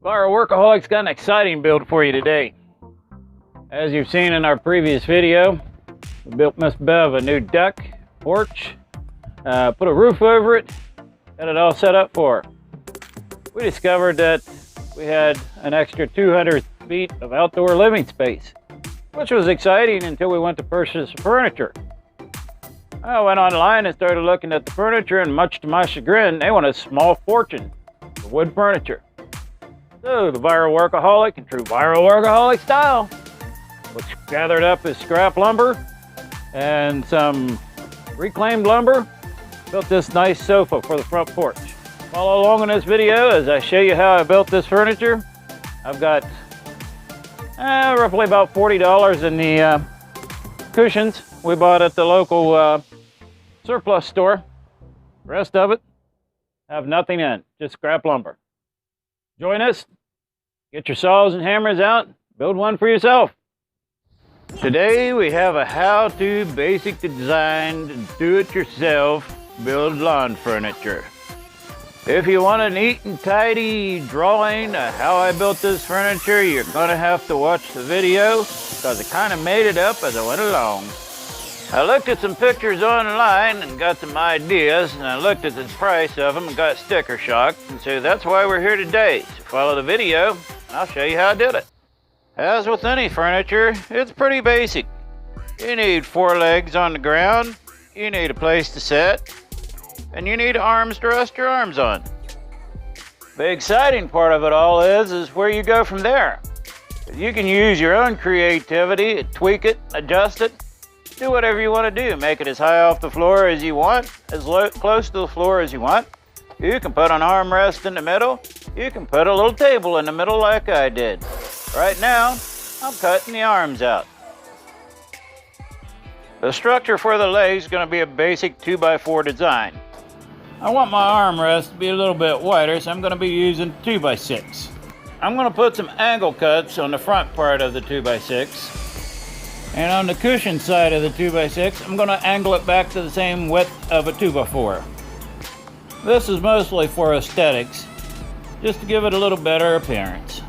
Fire Workaholic's got an exciting build for you today. As you've seen in our previous video, we built Miss Bev a new deck, porch, put a roof over it, got it all set up for her. We discovered that we had an extra 200 feet of outdoor living space, which was exciting until we went to purchase furniture. I went online and started looking at the furniture, and much to my chagrin, they want a small fortune for wood furniture. So the Viral Workaholic, in true Viral Workaholic style, which gathered up his scrap lumber and some reclaimed lumber, built this nice sofa for the front porch. Follow along in this video as I show you how I built this furniture. I've got roughly about $40 in the cushions we bought at the local surplus store. The rest of it have nothing in, just scrap lumber. Join us, get your saws and hammers out, build one for yourself. Today we have a how-to basic design, do-it-yourself, build lawn furniture. If you want a neat and tidy drawing of how I built this furniture, you're gonna have to watch the video because I kind of made it up as I went along. I looked at some pictures online and got some ideas, and I looked at the price of them and got sticker shock, and so that's why we're here today. So follow the video and I'll show you how I did it. As with any furniture, it's pretty basic. You need 4 legs on the ground, you need a place to sit, and you need arms to rest your arms on. The exciting part of it all is where you go from there. You can use your own creativity, tweak it, adjust it, do whatever you want to do. Make it as high off the floor as you want, as close to the floor as you want. You can put an armrest in the middle. You can put a little table in the middle like I did. Right now, I'm cutting the arms out. The structure for the legs is going to be a basic 2x4 design. I want my armrest to be a little bit wider, so I'm going to be using 2x6. I'm going to put some angle cuts on the front part of the 2x6. And on the cushion side of the 2x6, I'm going to angle it back to the same width of a 2x4. This is mostly for aesthetics, just to give it a little better appearance.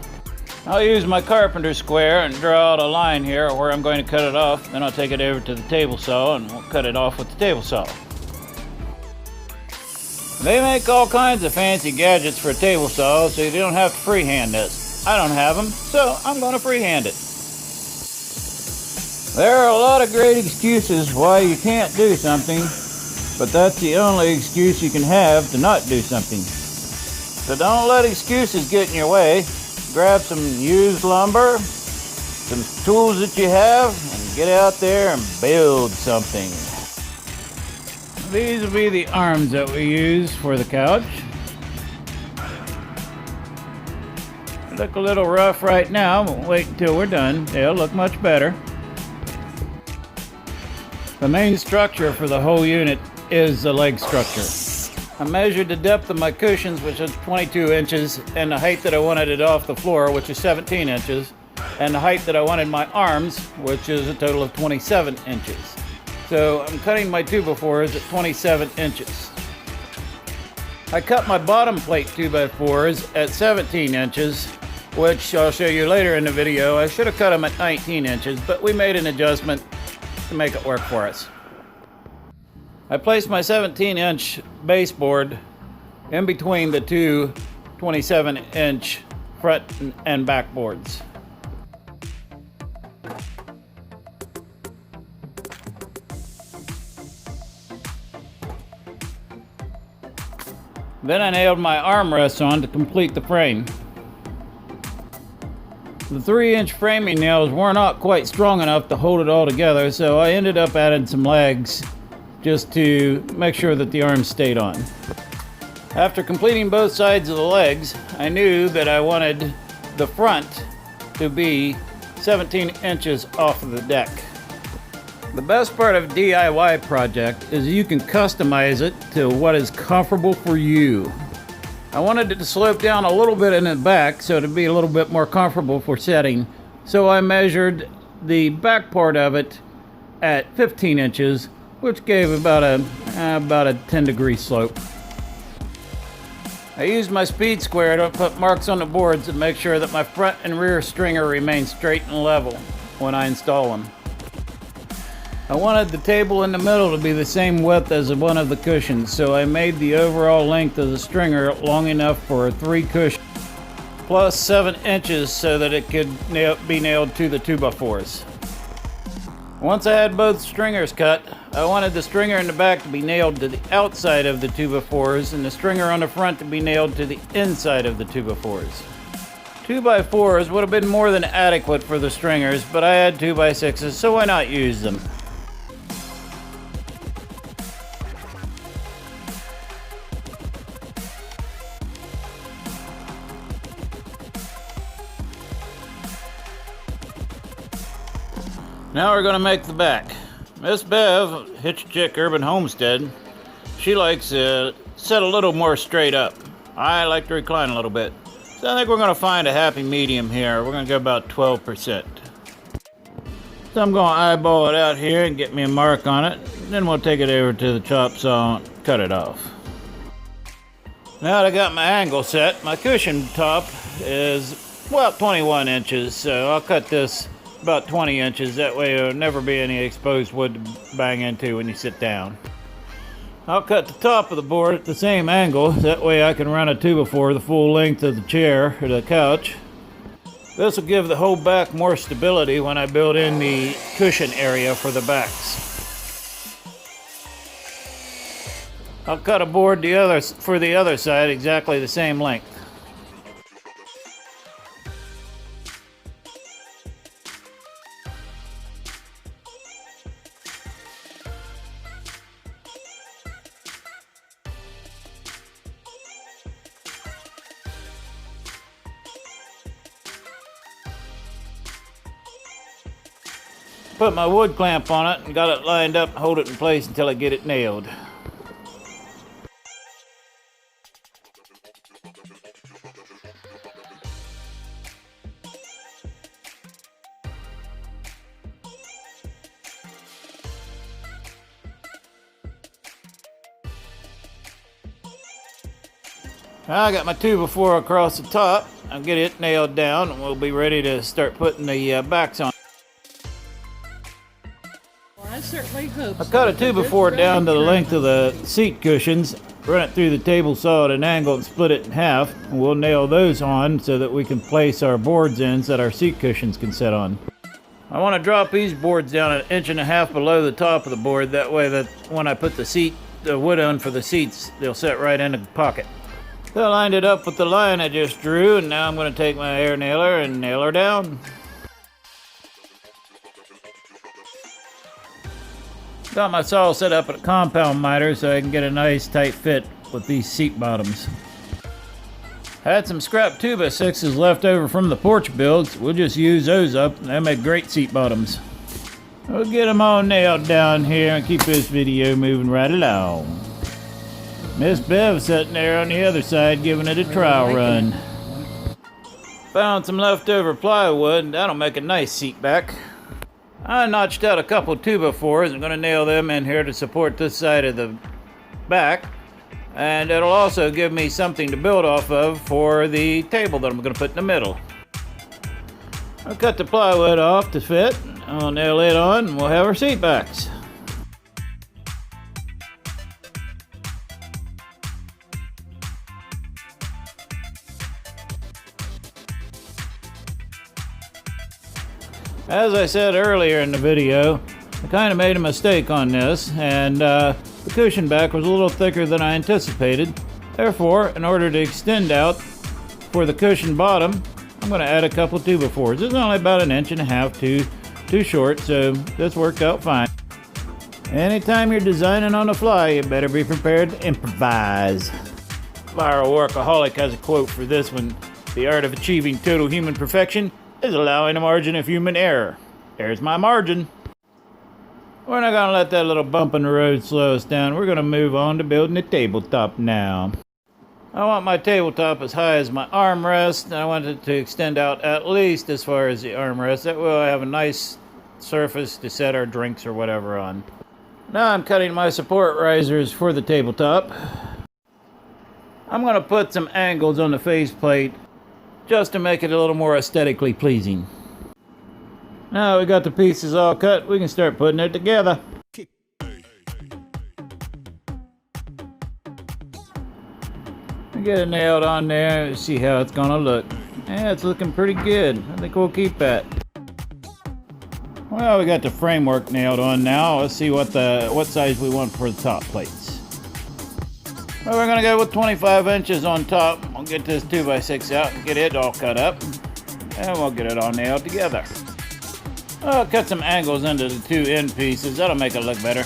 I'll use my carpenter square and draw out a line here where I'm going to cut it off. Then I'll take it over to the table saw and we'll cut it off with the table saw. They make all kinds of fancy gadgets for a table saw, so you don't have to freehand this. I don't have them, so I'm going to freehand it. There are a lot of great excuses why you can't do something, but that's the only excuse you can have to not do something. So don't let excuses get in your way. Grab some used lumber, some tools that you have, and get out there and build something. These will be the arms that we use for the couch. They look a little rough right now, but wait until we're done. They'll look much better. The main structure for the whole unit is the leg structure. I measured the depth of my cushions, which is 22 inches, and the height that I wanted it off the floor, which is 17 inches, and the height that I wanted my arms, which is a total of 27 inches. So I'm cutting my 2x4s at 27 inches. I cut my bottom plate 2x4s at 17 inches, which I'll show you later in the video. I should have cut them at 19 inches, but we made an adjustment to make it work for us. I placed my 17-inch baseboard in between the two 27-inch front and back boards. Then I nailed my armrests on to complete the frame. The 3-inch framing nails were not quite strong enough to hold it all together, so I ended up adding some legs just to make sure that the arms stayed on. After completing both sides of the legs, I knew that I wanted the front to be 17 inches off of the deck. The best part of a DIY project is you can customize it to what is comfortable for you. I wanted it to slope down a little bit in the back so to be a little bit more comfortable for setting. So I measured the back part of it at 15 inches, which gave about a 10-degree slope. I used my speed square to put marks on the boards to make sure that my front and rear stringer remain straight and level when I install them. I wanted the table in the middle to be the same width as one of the cushions, so I made the overall length of the stringer long enough for 3 cushions, plus 7 inches so that it could be nailed to the 2x4s. Once I had both stringers cut, I wanted the stringer in the back to be nailed to the outside of the 2x4s and the stringer on the front to be nailed to the inside of the 2x4s. 2x4s would have been more than adequate for the stringers, but I had 2x6s, so why not use them? Now we're going to make the back. Miss Bev, Hitch Chick Urban Homestead, she likes to sit a little more straight up. I like to recline a little bit. So I think we're going to find a happy medium here. We're going to go about 12%. So I'm going to eyeball it out here and get me a mark on it. Then we'll take it over to the chop saw and cut it off. Now that I got my angle set, my cushion top is about 21 inches. So I'll cut this about 20 inches, that way there'll never be any exposed wood to bang into when you sit down. I'll cut the top of the board at the same angle, that way I can run a 2x4 the full length of the chair or the couch. This will give the whole back more stability when I build in the cushion area for the backs. I'll cut a board for the other side exactly the same length. Put my wood clamp on it and got it lined up and hold it in place until I get it nailed. I got my 2x4 across the top. I'll get it nailed down and we'll be ready to start putting the backs on. I certainly hope I cut a 2x4 down to the length of the seat cushions, run it through the table saw at an angle and split it in half. And we'll nail those on so that we can place our boards in so that our seat cushions can sit on. I want to drop these boards down 1.5 inches below the top of the board, that way that when I put the wood on for the seats, they'll sit right in the pocket. So I lined it up with the line I just drew, and now I'm going to take my air nailer and nail her down. Got my saw set up at a compound miter so I can get a nice tight fit with these seat bottoms. Had some scrap 2x6s left over from the porch builds. We'll just use those up. They make great seat bottoms. We'll get them all nailed down here and keep this video moving right along. Miss Bev sitting there on the other side giving it a trial run. Found some leftover plywood and that'll make a nice seat back. I notched out a couple 2x4s. I'm going to nail them in here to support this side of the back. And it'll also give me something to build off of for the table that I'm going to put in the middle. I'll cut the plywood off to fit. I'll nail it on and we'll have our seat backs. As I said earlier in the video, I kind of made a mistake on this, and the cushion back was a little thicker than I anticipated. Therefore, in order to extend out for the cushion bottom, I'm going to add a couple 2x4s. It's only about 1.5 inches too short, so this worked out fine. Anytime you're designing on the fly, you better be prepared to improvise. Viral Workaholic has a quote for this one: "The art of achieving total human perfection is allowing a margin of human error." There's my margin. We're not going to let that little bump in the road slow us down. We're going to move on to building the tabletop now. I want my tabletop as high as my armrest, and I want it to extend out at least as far as the armrest. That way I have a nice surface to set our drinks or whatever on. Now I'm cutting my support risers for the tabletop. I'm going to put some angles on the faceplate just to make it a little more aesthetically pleasing. Now we got the pieces all cut, we can start putting it together. Get it nailed on there, see how it's gonna look. Yeah, it's looking pretty good. I think we'll keep that. Well, we got the framework nailed on now. Let's see what size we want for the top plates. Well, we're gonna go with 25 inches on top. We'll get this 2x6 out and get it all cut up, and we'll get it all nailed together. I'll cut some angles into the two end pieces. That'll make it look better.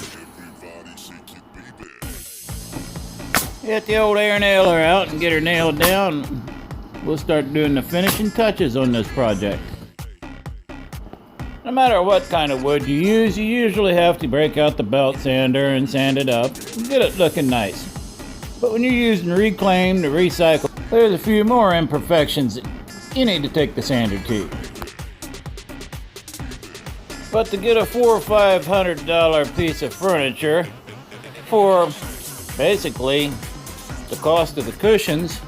Get the old air nailer out and get her nailed down. We'll start doing the finishing touches on this project. No matter what kind of wood you use, you usually have to break out the belt sander and sand it up and get it looking nice. But when you're using reclaimed or recycled, there's a few more imperfections that you need to take the sander to. But to get a $400 or $500 piece of furniture for basically the cost of the cushions,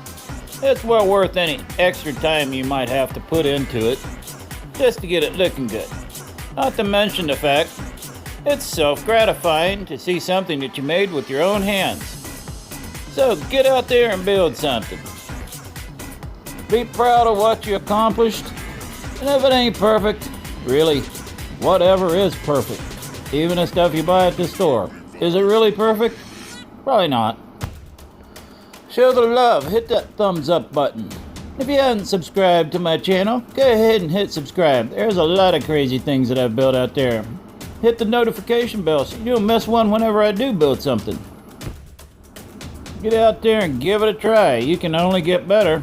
it's well worth any extra time you might have to put into it just to get it looking good. Not to mention the fact it's self-gratifying to see something that you made with your own hands. So get out there and build something. Be proud of what you accomplished, and if it ain't perfect, really, whatever is perfect. Even the stuff you buy at the store. Is it really perfect? Probably not. Show the love, hit that thumbs up button. If you haven't subscribed to my channel, go ahead and hit subscribe. There's a lot of crazy things that I've built out there. Hit the notification bell so you'll miss one whenever I do build something. Get out there and give it a try. You can only get better.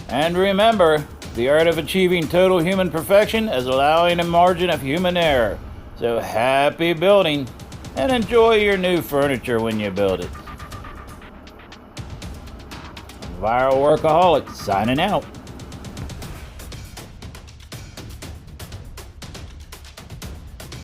And remember, the art of achieving total human perfection is allowing a margin of human error. So happy building, and enjoy your new furniture when you build it. Viral Workaholic signing out.